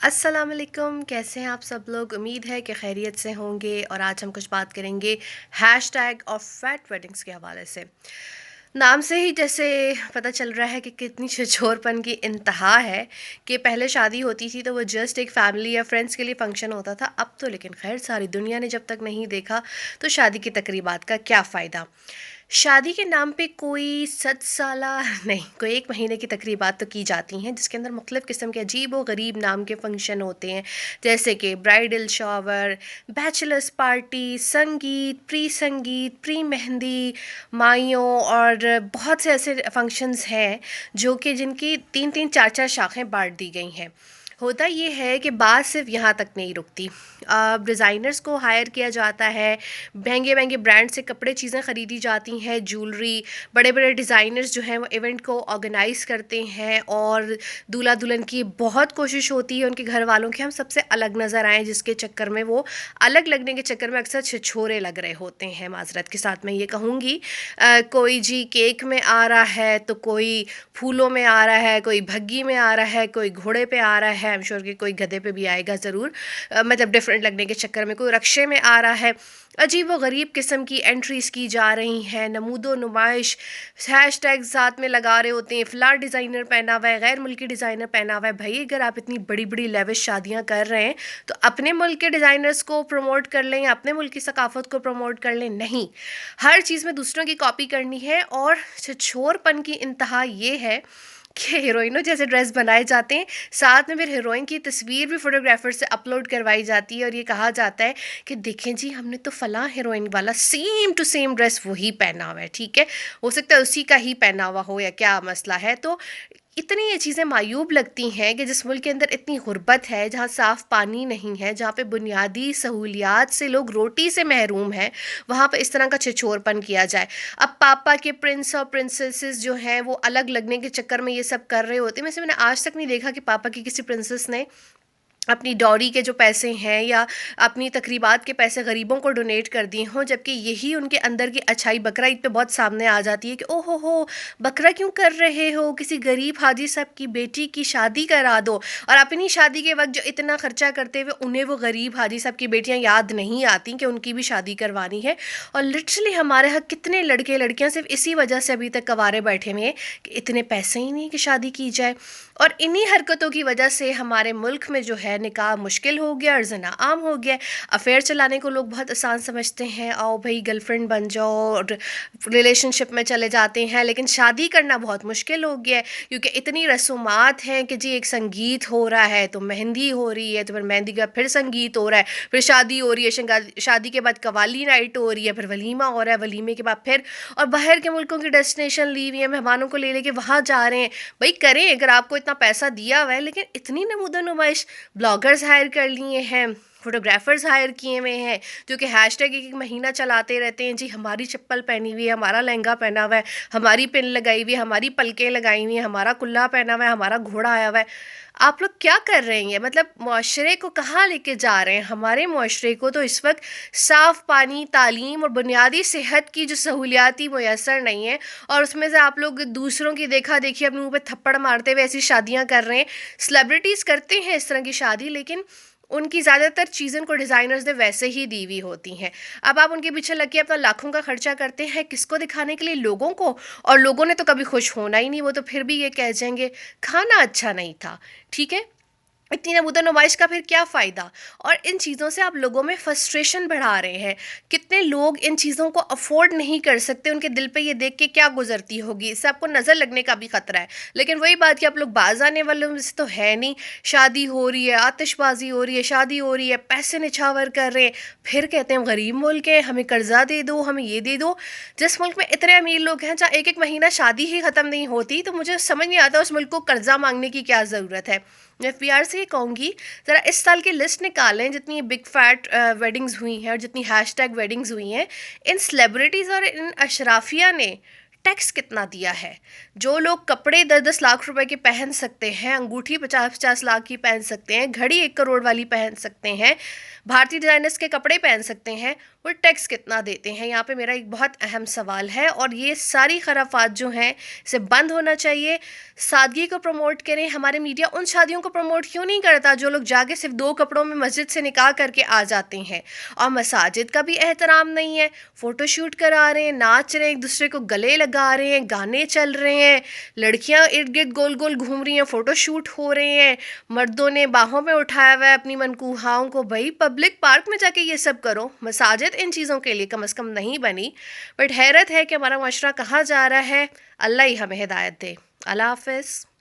अस्सलाम वालेकुम, कैसे हैं आप सब लोग। उम्मीद है कि खैरियत से होंगे। और आज हम कुछ बात करेंगे हैशटैग और फैट वेडिंग्स के हवाले से। नाम से ही जैसे पता चल रहा है कि कितनी छिछोरपन की इंतहा है कि पहले शादी होती थी तो वो जस्ट एक फैमिली या फ्रेंड्स के लिए फंक्शन होता था। अब तो लेकिन खैर सारी दुनिया ने जब तक नहीं देखा तो शादी की तकरीबात का क्या फ़ायदा। शादी के नाम पे कोई 7 साला नहीं, कोई 1 महीने की तकरीबात तो की जाती हैं जिसके अंदर मुख्तलिफ़ किस्म के अजीब व गरीब नाम के फ़ंक्शन होते हैं। जैसे कि ब्राइडल शावर, बैचलर्स पार्टी, संगीत, प्री संगीत, प्री मेहंदी, माइयों और बहुत से ऐसे फंक्शंस हैं जो कि जिनकी 3-3 4-4 शाखें बाँट दी गई हैं। होता ये है कि बात सिर्फ यहाँ तक नहीं रुकती। डिज़ाइनर्स को हायर किया जाता है, महंगे-महंगे ब्रांड से कपड़े चीज़ें ख़रीदी जाती हैं, ज्वेलरी, बड़े-बड़े डिज़ाइनर्स जो हैं वो इवेंट को ऑर्गेनाइज़ करते हैं और दूल्हा-दुल्हन की बहुत कोशिश होती है उनके घर वालों की हम सबसे अलग नज़र आएँ, जिसके चक्कर में वो अलग लगने के चक्कर में अक्सर छिछोरे लग रहे होते हैं। माज़रत के साथ मैं ये कहूँगी, कोई जी केक में आ रहा है तो कोई फूलों में आ रहा है, कोई भग्गी में आ रहा है, कोई घोड़े पे आ रहा है, आई एम श्योर कि कोई गधे पे भी आएगा ज़रूर। मतलब डिफरेंट लगने के चक्कर में कोई रक्शे में आ रहा है। अजीब व गरीब किस्म की एंट्रीज़ की जा रही हैं, नमूदो नुमाइश, हैशटैग साथ में लगा रहे होते हैं, फ़लाँ डिज़ाइनर पहना हुआ है, गैर मुल्की डिज़ाइनर पहना हुआ है। भई अगर आप इतनी बड़ी-बड़ी लेविश शादियाँ कर रहे हैं तो अपने मुल्क के डिज़ाइनर्स को प्रमोट कर लें या अपने मुल्क की सकाफ़त को प्रमोट कर लें। नहीं, हर चीज़ में दूसरों की कॉपी करनी है। और छिछोरपन की इंतहा ये है कि हीरोइनों जैसे ड्रेस बनाए जाते हैं, साथ में फिर हीरोइन की तस्वीर भी फोटोग्राफर से अपलोड करवाई जाती है और ये कहा जाता है कि देखें जी हमने तो फ़लाँ हीरोइन वाला सेम टू सेम ड्रेस वही पहना हुआ है। ठीक है, हो सकता है उसी का ही पहना हुआ हो या क्या मसला है। तो इतनी ये चीज़ें मायूब लगती हैं कि जिस मुल्क के अंदर इतनी गुर्बत है, जहाँ साफ़ पानी नहीं है, जहाँ पे बुनियादी सहूलियात से लोग रोटी से महरूम हैं, वहाँ पे इस तरह का छिछोरपन किया जाए। अब पापा के प्रिंस और प्रिंसेसेस जो हैं वो अलग लगने के चक्कर में ये सब कर रहे होते हैं। वैसे मैंने आज तक नहीं देखा कि पापा की किसी प्रिंसेस ने अपनी डॉरी के जो पैसे हैं या अपनी तकरीबात के पैसे गरीबों को डोनेट कर दिए हों, जबकि यही उनके अंदर की अच्छाई बकरा ईद पे बहुत सामने आ जाती है कि ओहो हो, बकरा क्यों कर रहे हो, किसी गरीब हाजी साहब की बेटी की शादी करा दो। और अपनी शादी के वक्त जो इतना खर्चा करते हुए उन्हें वो गरीब हाजी साहब की बेटियां याद नहीं आती कि उनकी भी शादी करवानी है। और लिटरली हमारे यहाँ कितने लड़के लड़कियां सिर्फ इसी वजह से अभी तक कवारे बैठे हुए हैं कि इतने पैसे ही नहीं कि शादी की जाए। और इन्हीं हरकतों की वजह से हमारे मुल्क में जो है निकाह मुश्किल हो गया और ज़ना आम हो गया। अफेयर चलाने को लोग बहुत आसान समझते हैं, आओ भाई गर्लफ्रेंड बन जाओ और रिलेशनशिप में चले जाते हैं, लेकिन शादी करना बहुत मुश्किल हो गया है क्योंकि इतनी रसूमात हैं कि जी एक संगीत हो रहा है तो मेहंदी हो रही है, तो फिर मेहंदी का फिर संगीत हो रहा है, फिर शादी हो रही है, शादी के बाद कवाली नाइट हो रही है, फिर वलीमा हो रहा है, वलीमे के बाद फिर और बाहर के मुल्कों की डेस्टिनेशन ली हुई है, मेहमानों को ले लेके वहाँ जा रहे हैं। भाई करें, अगर आपको इतना पैसा दिया हुआ है, लेकिन इतनी नमूदो नुमाइश, ब्लॉगर्स हायर कर लिए हैं, फोटोग्राफर्स हायर किए हुए हैं जो कि हैशटैग एक एक महीना चलाते रहते हैं, जी हमारी चप्पल पहनी हुई है, हमारा लहंगा पहना हुआ है, हमारी पिन लगाई हुई है, हमारी पलकें लगाई हुई हैं, हमारा कुल्ला पहना हुआ है, हमारा घोड़ा आया हुआ है। आप लोग क्या कर रहे हैं? मतलब मुआशरे को कहाँ लेके जा रहे हैं? हमारे मुआशरे को तो इस वक्त साफ़ पानी, तालीम और बुनियादी सेहत की जो सहूलियाती मैसर नहीं है, और उसमें से आप लोग दूसरों की देखा देखी अपने मुंह पे थप्पड़ मारते हुए ऐसी शादियां कर रहे हैं। सेलिब्रिटीज़ करते हैं इस तरह की शादी, लेकिन उनकी ज़्यादातर चीज़ों को डिज़ाइनर्स ने वैसे ही दी हुई होती हैं। अब आप उनके पीछे लग के अपना लाखों का खर्चा करते हैं, किसको दिखाने के लिए? लोगों को। और लोगों ने तो कभी खुश होना ही नहीं, वो तो फिर भी ये कह जाएंगे खाना अच्छा नहीं था। ठीक है, इतनी नमूदा नुमाइश का फिर क्या फ़ायदा? और इन चीज़ों से आप लोगों में फ्रस्ट्रेशन बढ़ा रहे हैं। कितने लोग इन चीज़ों को अफोर्ड नहीं कर सकते, उनके दिल पे ये देख के क्या गुजरती होगी, इससे आपको नज़र लगने का भी ख़तरा है। लेकिन वही बात कि आप लोग बाज आने वालों में से तो है नहीं। शादी हो रही है, आतिशबाजी हो रही है, शादी हो रही है, पैसे निछावर कर रहे हैं, फिर कहते हैं गरीब मुल्क है, हमें कर्जा दे दो, हमें ये दे दो। जिस मुल्क में इतने अमीर लोग हैं जहाँ एक एक महीना शादी ही ख़त्म नहीं होती, तो मुझे समझ नहीं आता उस मुल्क को कर्जा मांगने की क्या ज़रूरत है। मैं प्यार से ये कहूँगी, ज़रा इस साल की लिस्ट निकालें जितनी बिग फैट वेडिंग्स हुई हैं और जितनी हैशटैग वेडिंग्स हुई हैं, इन सेलिब्रिटीज़ और इन अशराफिया ने टैक्स कितना दिया है। जो लोग कपड़े 10-10 लाख रुपए के पहन सकते हैं, अंगूठी 50-50 लाख की पहन सकते हैं, घड़ी 1 करोड़ वाली पहन सकते हैं, भारतीय डिज़ाइनर्स के कपड़े पहन सकते हैं, वो टैक्स कितना देते हैं? यहाँ पे मेरा एक बहुत अहम सवाल है और ये सारी खराफात जो हैं इसे बंद होना चाहिए। सादगी को प्रमोट करें। हमारे मीडिया उन शादियों को प्रमोट क्यों नहीं करता जो लोग जाके सिर्फ 2 कपड़ों में मस्जिद से निकाह करके आ जाते हैं? और मसाजिद का भी एहतराम नहीं है। फ़ोटोशूट करा रहे हैं, नाच रहे हैं, एक दूसरे को गले लगा रहे हैं, गाने चल रहे हैं, लड़कियाँ इर्द-गिर्द गोल-गोल घूम रही हैं, फ़ोटोशूट हो रहे हैं, मर्दों ने बाहों में उठाया हुआ है अपनी मनकूहाओं को। भई पब्लिक पार्क में जाके ये सब करो। मसाजिद इन चीज़ों के लिए कम से कम नहीं बनी। बट हैरत है कि हमारा माशरा कहाँ जा रहा है। अल्लाह ही हमें हिदायत दे। अल्लाह हाफ़िज़।